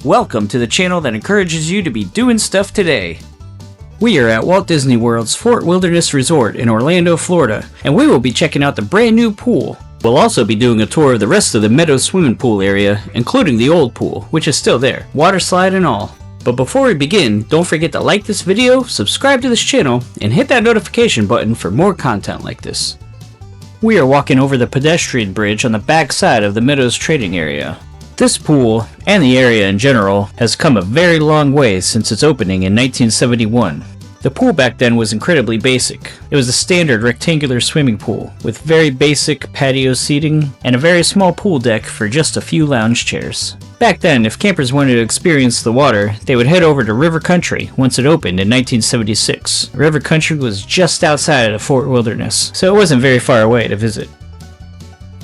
Welcome to the channel that encourages you to be doing stuff today. We are at Walt Disney World's Fort Wilderness Resort in Orlando, Florida, and we will be checking out the brand new pool. We'll also be doing a tour of the rest of the Meadow Swimming Pool area, including the old pool, which is still there, water slide and all. But before we begin, don't forget to like this video, subscribe to this channel, and hit that notification button for more content like this. We are walking over the pedestrian bridge on the back side of the Meadows trading area. This pool, and the area in general, has come a very long way since its opening in 1971. The pool back then was incredibly basic. It was a standard rectangular swimming pool, with very basic patio seating, and a very small pool deck for just a few lounge chairs. Back then, if campers wanted to experience the water, they would head over to River Country once it opened in 1976. River Country was just outside of Fort Wilderness, so it wasn't very far away to visit.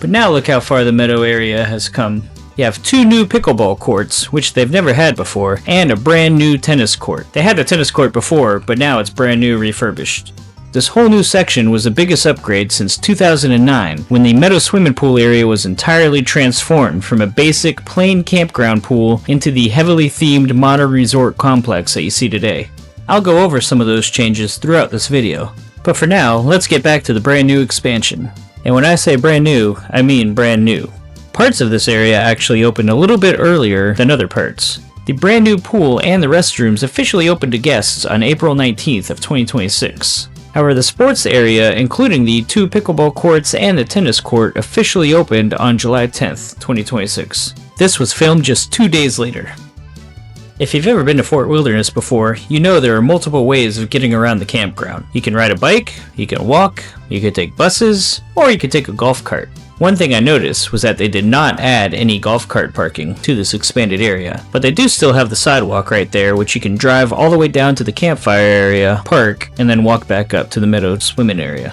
But now look how far the Meadow area has come. You have 2 new pickleball courts, which they've never had before, and a brand new tennis court. They had a tennis court before, but now it's brand new refurbished. This whole new section was the biggest upgrade since 2009, when the Meadow Swimming Pool area was entirely transformed from a basic, plain campground pool into the heavily themed modern resort complex that you see today. I'll go over some of those changes throughout this video. But for now, let's get back to the brand new expansion. And when I say brand new, I mean brand new. Parts of this area actually opened a little bit earlier than other parts. The brand new pool and the restrooms officially opened to guests on April 19th of 2026. However, the sports area, including the 2 pickleball courts and the tennis court, officially opened on July 10th, 2026. This was filmed just 2 days later. If you've ever been to Fort Wilderness before, you know there are multiple ways of getting around the campground. You can ride a bike, you can walk, you can take buses, or you can take a golf cart. One thing I noticed was that they did not add any golf cart parking to this expanded area, but they do still have the sidewalk right there, which you can drive all the way down to the campfire area, park, and then walk back up to the Meadow Swimming Area.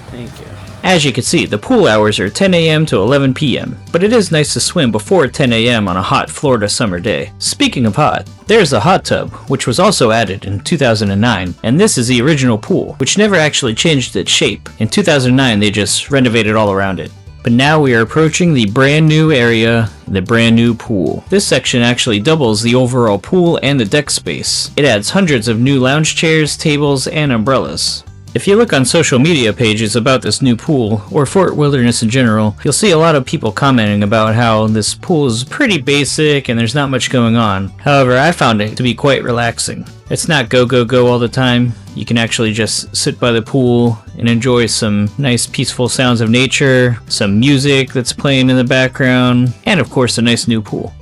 Thank you. As you can see, the pool hours are 10 a.m. to 11 p.m., but it is nice to swim before 10 a.m. on a hot Florida summer day. Speaking of hot, there's the hot tub, which was also added in 2009, and this is the original pool, which never actually changed its shape. In 2009, they just renovated all around it. But now we are approaching the brand new area, the brand new pool. This section actually doubles the overall pool and the deck space. It adds hundreds of new lounge chairs, tables, and umbrellas. If you look on social media pages about this new pool, or Fort Wilderness in general, you'll see a lot of people commenting about how this pool is pretty basic and there's not much going on. However, I found it to be quite relaxing. It's not go go go all the time. You can actually just sit by the pool and enjoy some nice peaceful sounds of nature, some music that's playing in the background, and of course a nice new pool.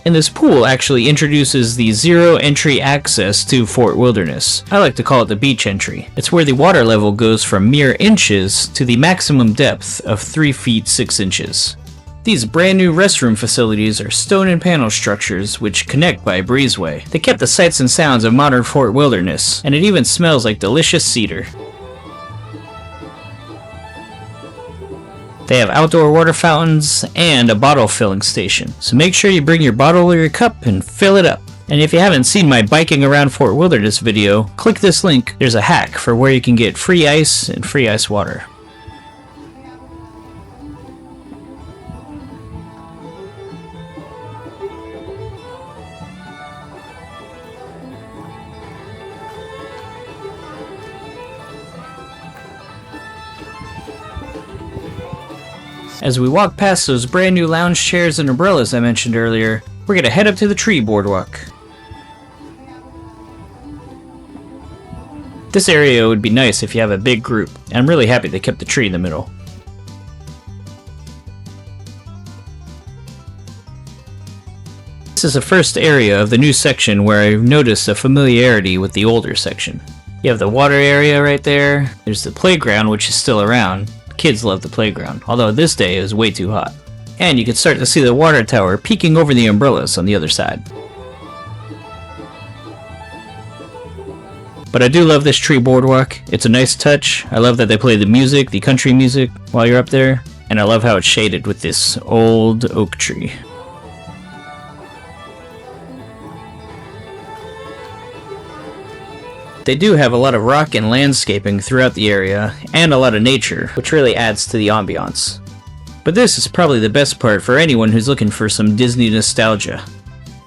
And this pool actually introduces the zero entry access to Fort Wilderness. I like to call it the beach entry. It's where the water level goes from mere inches to the maximum depth of 3 feet 6 inches. These brand new restroom facilities are stone and panel structures which connect by a breezeway. They kept the sights and sounds of modern Fort Wilderness, and it even smells like delicious cedar. They have outdoor water fountains and a bottle filling station, so make sure you bring your bottle or your cup and fill it up. And if you haven't seen my biking around Fort Wilderness video, click this link. There's a hack for where you can get free ice and free ice water. As we walk past those brand new lounge chairs and umbrellas I mentioned earlier, we're going to head up to the tree boardwalk. This area would be nice if you have a big group, and I'm really happy they kept the tree in the middle. This is the first area of the new section where I've noticed a familiarity with the older section. You have the water area right there, there's the playground which is still around. Kids love the playground, although this day it was way too hot. And you can start to see the water tower peeking over the umbrellas on the other side. But I do love this tree boardwalk. It's a nice touch. I love that they play the music, the country music, while you're up there. And I love how it's shaded with this old oak tree. they do have a lot of rock and landscaping throughout the area, and a lot of nature, which really adds to the ambiance. But this is probably the best part for anyone who's looking for some Disney nostalgia.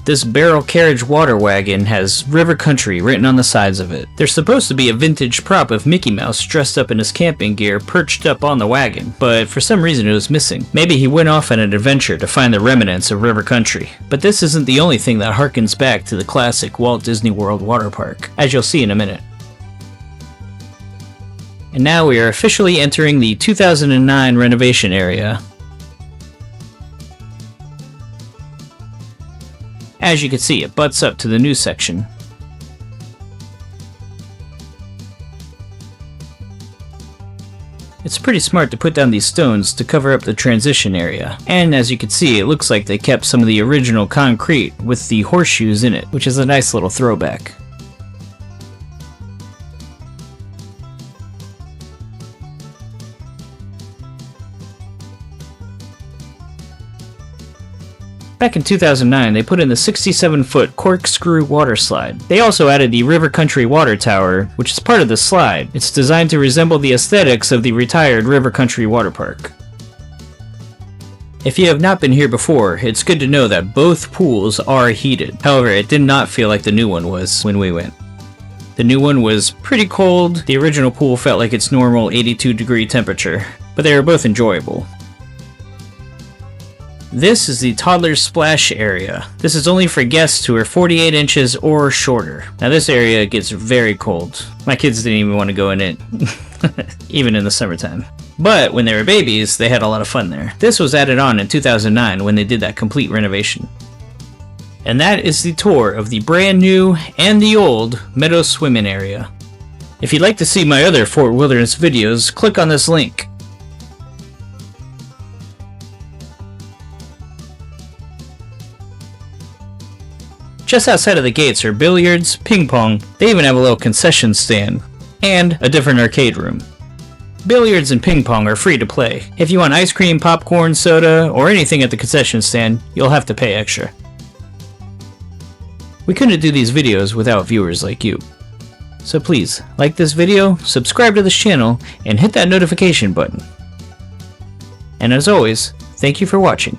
This barrel carriage water wagon has River Country written on the sides of it. There's supposed to be a vintage prop of Mickey Mouse dressed up in his camping gear perched up on the wagon, but for some reason it was missing. Maybe he went off on an adventure to find the remnants of River Country. But this isn't the only thing that harkens back to the classic Walt Disney World water park, as you'll see in a minute. And now we are officially entering the 2009 renovation area. As you can see, it butts up to the new section. It's pretty smart to put down these stones to cover up the transition area, and as you can see, it looks like they kept some of the original concrete with the horseshoes in it, which is a nice little throwback. Back in 2009, they put in the 67-foot corkscrew water slide. They also added the River Country water tower, which is part of the slide. It's designed to resemble the aesthetics of the retired River Country water park. If you have not been here before, it's good to know that both pools are heated. However, it did not feel like the new one was when we went. The new one was pretty cold. The original pool felt like its normal 82-degree temperature, but they were both enjoyable. This is the toddler splash area. This is only for guests who are 48 inches or shorter. Now this area gets very cold. My kids didn't even want to go in it, even in the summertime. But when they were babies, they had a lot of fun there. This was added on in 2009 when they did that complete renovation. And that is the tour of the brand new and the old Meadow Swimming Area. If you'd like to see my other Fort Wilderness videos, click on this link. Just outside of the gates are billiards, ping pong, they even have a little concession stand, and a different arcade room. Billiards and ping pong are free to play. If you want ice cream, popcorn, soda, or anything at the concession stand, you'll have to pay extra. We couldn't do these videos without viewers like you. So please, like this video, subscribe to this channel, and hit that notification button. And as always, thank you for watching.